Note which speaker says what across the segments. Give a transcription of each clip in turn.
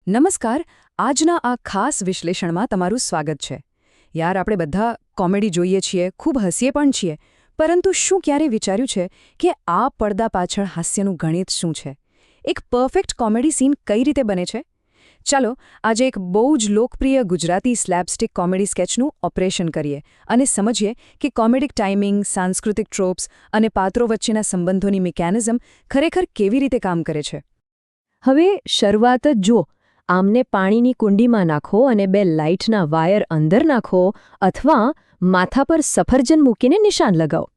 Speaker 1: નમસ્કાર. આજના આ ખાસ વિશ્લેષણમાં તમારું સ્વાગત છે. યાર, આપણે બધા કોમેડી જોઈએ છીએ, ખૂબ હસીએ પણ છીએ, પરંતુ શું ક્યારેય વિચાર્યું છે કે આ પડદા પાછળ હાસ્યનું ગણિત શું છે? એક પરફેક્ટ કોમેડી સીન કઈ રીતે બને છે? ચાલો આજે એક બહુ જ લોકપ્રિય ગુજરાતી સ્લેપસ્ટિક કોમેડી સ્કેચનું ઓપરેશન કરીએ અને સમજીએ કે કોમેડિક ટાઈમિંગ, સાંસ્કૃતિક ટ્રોપ્સ અને પાત્રો વચ્ચેના સંબંધોની મિકેનિઝમ ખરેખર કેવી રીતે કામ કરે છે.
Speaker 2: હવે શરૂઆત જ જો. આમને પાણીની કુંડીમાં નાખો અને બે લાઇટના વાયર અંદર નાખો અથવા માથા પર સફરજન મૂકીને નિશાન લગાવો.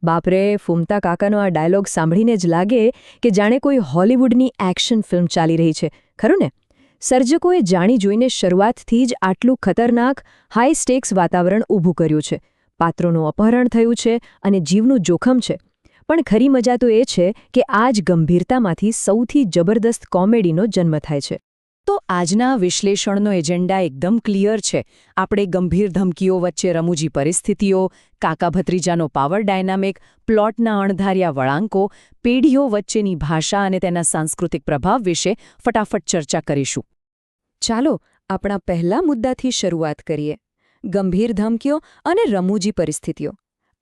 Speaker 2: બાપરે, ફૂમતા કાકાનો આ ડાયલોગ સાંભળીને જ લાગે કે જાણે કોઈ હોલિવૂડની એક્શન ફિલ્મ ચાલી રહી છે, ખરું ને? સર્જકોએ જાણી જોઈને શરૂઆતથી જ આટલું ખતરનાક, હાઈ સ્ટેક્સ વાતાવરણ ઊભું કર્યું છે. પાત્રોનું અપહરણ થયું છે અને જીવનું જોખમ છે. પણ ખરી મજા તો એ છે કે આ જ ગંભીરતામાંથી સૌથી જબરદસ્ત કોમેડીનો જન્મ થાય છે.
Speaker 1: તો આજના વિશ્લેષણનો એજન્ડા એકદમ ક્લિયર છે. આપણે ગંભીર ધમકીઓ વચ્ચે રમૂજી પરિસ્થિતિઓ, કાકા ભત્રીજાનો પાવર ડાયનામિક, પ્લોટના અણધાર્યા વળાંકો, પેઢીઓ વચ્ચેની ભાષા અને તેના સાંસ્કૃતિક પ્રભાવ વિશે ફટાફટ ચર્ચા કરીશું. ચાલો આપણા પહેલા મુદ્દાથી શરૂઆત કરીએ. ગંભીર ધમકીઓ અને રમૂજી પરિસ્થિતિઓ.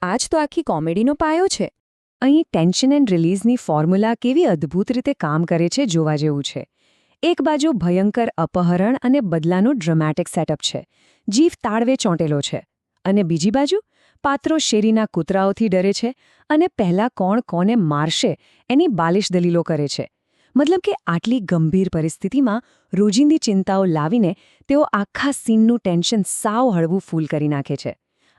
Speaker 1: આજ તો આખી કોમેડીનો પાયો છે. અહીં ટેન્શન એન્ડ રિલીઝની ફોર્મ્યુલા કેવી અદ્ભુત રીતે કામ કરે છે જોવા જેવું છે. એક બાજુ ભયંકર અપહરણ અને બદલાનું ડ્રામેટિક સેટઅપ છે. જીવ તાળવે ચોંટેલો છે. અને બીજી બાજુ પાત્રો શેરીના કૂતરાઓથી ડરે છે અને પહેલાં કોણ કોને મારશે એની બાલિશ દલીલો કરે છે. મતલબ કે આટલી ગંભીર પરિસ્થિતિમાં રોજિંદી ચિંતાઓ લાવીને તેઓ આખા સીનનું ટેન્શન સાવ હળવું ફૂલ કરી નાખે છે.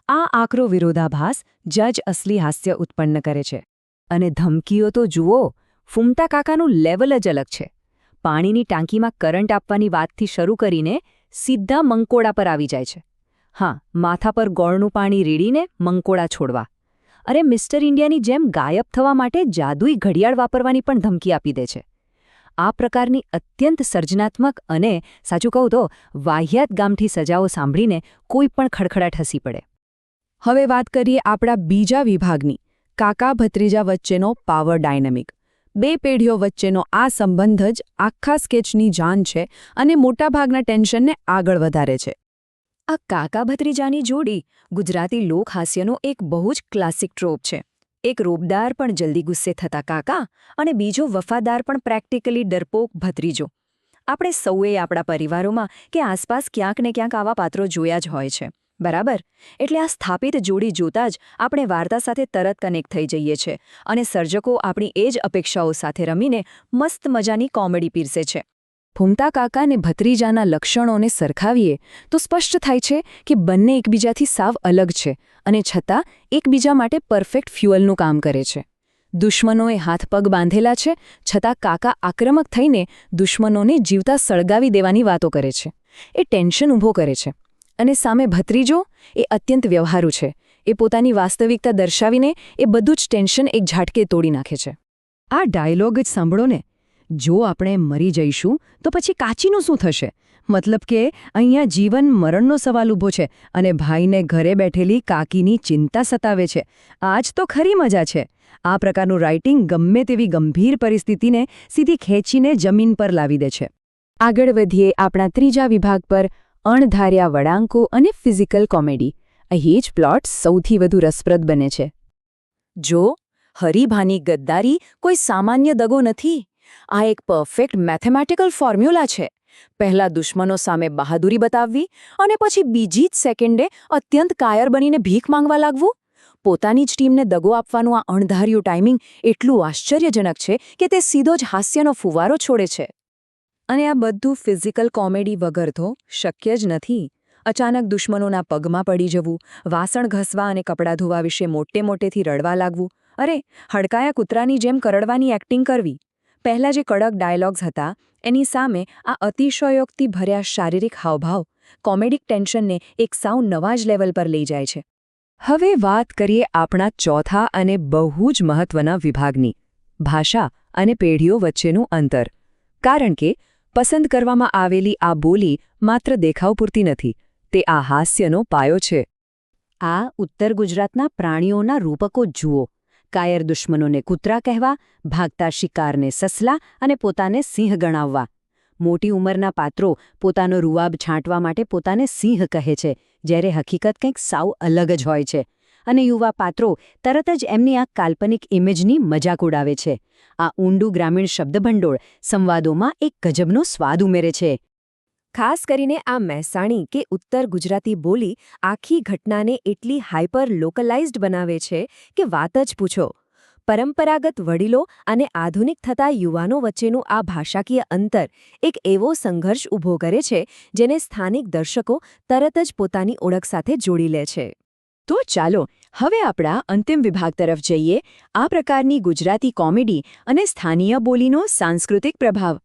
Speaker 1: આ આકરો વિરોધાભાસ જ અસલી હાસ્ય ઉત્પન્ન કરે છે. અને ધમકીઓ તો જુઓ, ફૂમતા કાકાનું લેવલ જ અલગ છે. પાણીની ટાંકીમાં કરંટ આપવાની વાતથી શરૂ કરીને સીધા મંકોડા પર આવી જાય છે. હા, માથા પર ગોળનું પાણી રેડીને મંકોડા છોડવા. અરે, મિસ્ટર ઇન્ડિયાની જેમ ગાયબ થવા માટે જાદુઈ ઘડિયાળ વાપરવાની પણ ધમકી આપી દે છે. આ પ્રકારની અત્યંત સર્જનાત્મક અને, સાચું કહું તો, વાહિયાત ગામઠી સજાઓ સાંભળીને કોઈ પણ ખડખડાટ હસી પડે. હવે વાત કરીએ આપણા બીજા વિભાગની, કાકા ભત્રીજા વચ્ચેનો પાવર ડાયનેમિક. બે પેઢીઓ વચ્ચેનો આ સંબંધ જ આખા સ્કેચની જાન છે અને મોટાભાગના ટેન્શનને આગળ વધારે છે. આ કાકા ભત્રીજાની જોડી ગુજરાતી લોકહાસ્યનો એક બહુ જ ક્લાસિક ટ્રોપ છે. એક રોબદાર પણ જલ્દી ગુસ્સે થતા કાકા અને બીજો વફાદાર પણ પ્રેક્ટિકલી ડરપોક ભત્રીજો. આપણે સૌએ આપણા પરિવારોમાં કે આસપાસ ક્યાંક ને ક્યાંક આવા પાત્રો જોયા જ હોય છે, બરાબર? એટલે આ સ્થાપિત જોડી જોતાં જ આપણે વાર્તા સાથે તરત કનેક્ટ થઈ જઈએ છીએ અને સર્જકો આપણી એ જ અપેક્ષાઓ સાથે રમીને મસ્ત મજાની કોમેડી પીરસે છે. ફૂમતા કાકા અને ભત્રીજાના લક્ષણોને સરખાવીએ તો સ્પષ્ટ થાય છે કે બંને એકબીજાથી સાવ અલગ છે અને છતાં એકબીજા માટે પરફેક્ટ ફ્યુઅલનું કામ કરે છે. દુશ્મનોએ હાથ પગ બાંધેલા છે, છતાં કાકા આક્રમક થઈને દુશ્મનોને જીવતા સળગાવી દેવાની વાતો કરે છે. એ ટેન્શન ઊભો કરે છે. અને સામે ભત્રીજો એ અત્યંત વ્યવહારુ છે. એ પોતાની વાસ્તવિકતા દર્શાવીને એ બધું જ ટેન્શન એક ઝાટકે તોડી નાખે છે. આ ડાયલોગ જ સાંભળો ને. જો આપણે મરી જઈશું તો પછી કાચીનું શું થશે? મતલબ કે અહીંયા જીવન મરણનો સવાલ ઊભો છે અને ભાઈને ઘરે બેઠેલી કાકીની ચિંતા સતાવે છે. આ જ તો ખરી મજા છે. આ પ્રકારનું રાઇટિંગ ગમે તેવી ગંભીર પરિસ્થિતિને સીધી ખેંચીને જમીન પર લાવી દે છે. આગળ વધીએ આપણા ત્રીજા વિભાગ પર, અણધાર્યા વળાંકો અને ફિઝિકલ કોમેડી. અહીં જ પ્લોટ સૌથી વધુ રસપ્રદ બને છે. જો હરીભાની ગદ્દારી કોઈ સામાન્ય દગો નથી. આ એક પરફેક્ટ મેથેમેટિકલ ફોર્મ્યુલા છે. પહેલા દુશ્મનો સામે બહાદુરી બતાવવી અને પછી બીજી જ સેકન્ડે અત્યંત કાયર બનીને ભીખ માંગવા લાગવું. પોતાની જ ટીમને દગો આપવાનું આ અણધાર્યું ટાઈમિંગ એટલું આશ્ચર્યજનક છે કે તે સીધો જ હાસ્યનો ફુવારો છોડે છે. અને આ બધું ફિઝિકલ કોમેડી વગર તો શક્ય જ નથી. અચાનક દુશ્મનોના પગમાં પડી જવું, વાસણ ઘસવા અને કપડાં ધોવા વિશે મોટેથી રડવા લાગવું, અરે હડકાયા કૂતરાની જેમ કરડવાની એક્ટિંગ કરવી. પહેલાં જે કડક ડાયલોગ્સ હતા એની સામે આ અતિશયોક્તિ ભર્યા શારીરિક હાવભાવ કોમેડિક ટેન્શનને એક સાવ નવા જ લેવલ પર લઈ જાય છે. હવે વાત કરીએ આપણા ચોથા અને બહુ જ મહત્વના વિભાગની, ભાષા અને પેઢીઓ વચ્ચેનું અંતર. કારણ કે પસંદ કરવામાં આવેલી આ બોલી માત્ર દેખાવ પૂરતી નથી, તે આ હાસ્યનો પાયો છે. આ ઉત્તર ગુજરાતના પ્રાણીઓના રૂપકો જુઓ. કાયર દુશ્મનોને કૂતરા કહેવા, ભાગતા શિકારને સસલા અને પોતાને સિંહ ગણાવવા. મોટી ઉંમરના પાત્રો પોતાનો રૂવાબ છાંટવા માટે પોતાને સિંહ કહે છે, જ્યારે હકીકત કંઈક સાવ અલગ જ હોય છે. અને યુવા પાત્રો તરત જ એમની આ કાલ્પનિક ઇમેજની મજાક ઉડાવે છે. આ ઊંડું ગ્રામીણ શબ્દભંડોળ સંવાદોમાં એક ગજબનો સ્વાદ ઉમેરે છે.
Speaker 2: ખાસ કરીને આ મહેસાણી કે ઉત્તર ગુજરાતી બોલી આખી ઘટનાને એટલી હાઇપર લોકલાઇઝ્ડ બનાવે છે કે વાત જ પૂછો. પરંપરાગત વડીલો અને આધુનિક થતા યુવાનો વચ્ચેનું આ ભાષાકીય અંતર એક એવો સંઘર્ષ ઊભો કરે છે જેને સ્થાનિક દર્શકો તરત જ પોતાની ઓળખ સાથે જોડી લે છે.
Speaker 1: તો ચાલો હવે આપણા અંતિમ વિભાગ તરફ જઈએ, આ પ્રકારની ગુજરાતી કોમેડી અને સ્થાનીય બોલીનો સાંસ્કૃતિક પ્રભાવ.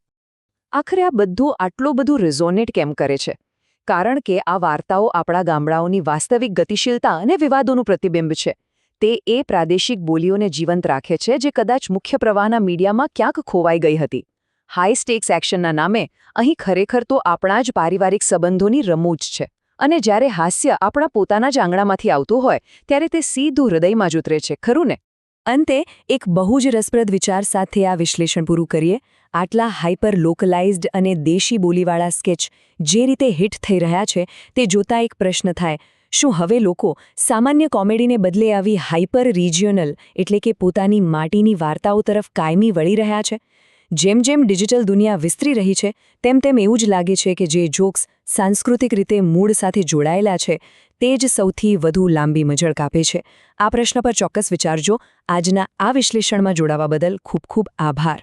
Speaker 2: આખરે આ બધું આટલું બધું રિઝોનેટ કેમ કરે છે? કારણ કે આ વાર્તાઓ આપણા ગામડાઓની વાસ્તવિક ગતિશીલતા અને વિવાદોનું પ્રતિબિંબ છે. તે એ પ્રાદેશિક બોલીઓને જીવંત રાખે છે જે કદાચ મુખ્ય પ્રવાહના મીડિયામાં ક્યાંક ખોવાઈ ગઈ હતી. હાઈ સ્ટેક્સ એક્શનના નામે અહીં ખરેખર તો આપણા જ પારિવારિક સંબંધોની રમૂજ છે. અને જ્યારે હાસ્ય આપણા પોતાના જ આંગણામાંથી આવતું હોય ત્યારે તે સીધું હૃદયમાં જ ઉતરે છે, ખરું ને? અંતે એક બહુ જ રસપ્રદ વિચાર સાથે આ વિશ્લેષણ પૂરું કરીએ. આટલા હાઇપર લોકલાઇઝ્ડ અને દેશી બોલીવાળા સ્કેચ જે રીતે હિટ થઈ રહ્યા છે તે જોતા એક પ્રશ્ન થાય, શું હવે લોકો સામાન્ય કોમેડીને બદલે આવી હાઇપર રિજિયોનલ એટલે કે પોતાની માટીની વાર્તાઓ તરફ કાયમી વળી રહ્યા છે? જેમ જેમ ડિજિટલ દુનિયા વિસ્તરી રહી છે તેમ તેમ એવું જ લાગે છે કે જે જોક્સ સાંસ્કૃતિક રીતે મૂળ સાથે જોડાયેલા છે તે જ સૌથી વધુ લાંબી મજળ કાપે છે. આ પ્રશ્ન પર ચોક્કસ વિચારજો. આજના આ વિશ્લેષણમાં જોડાવા બદલ ખૂબ ખૂબ આભાર.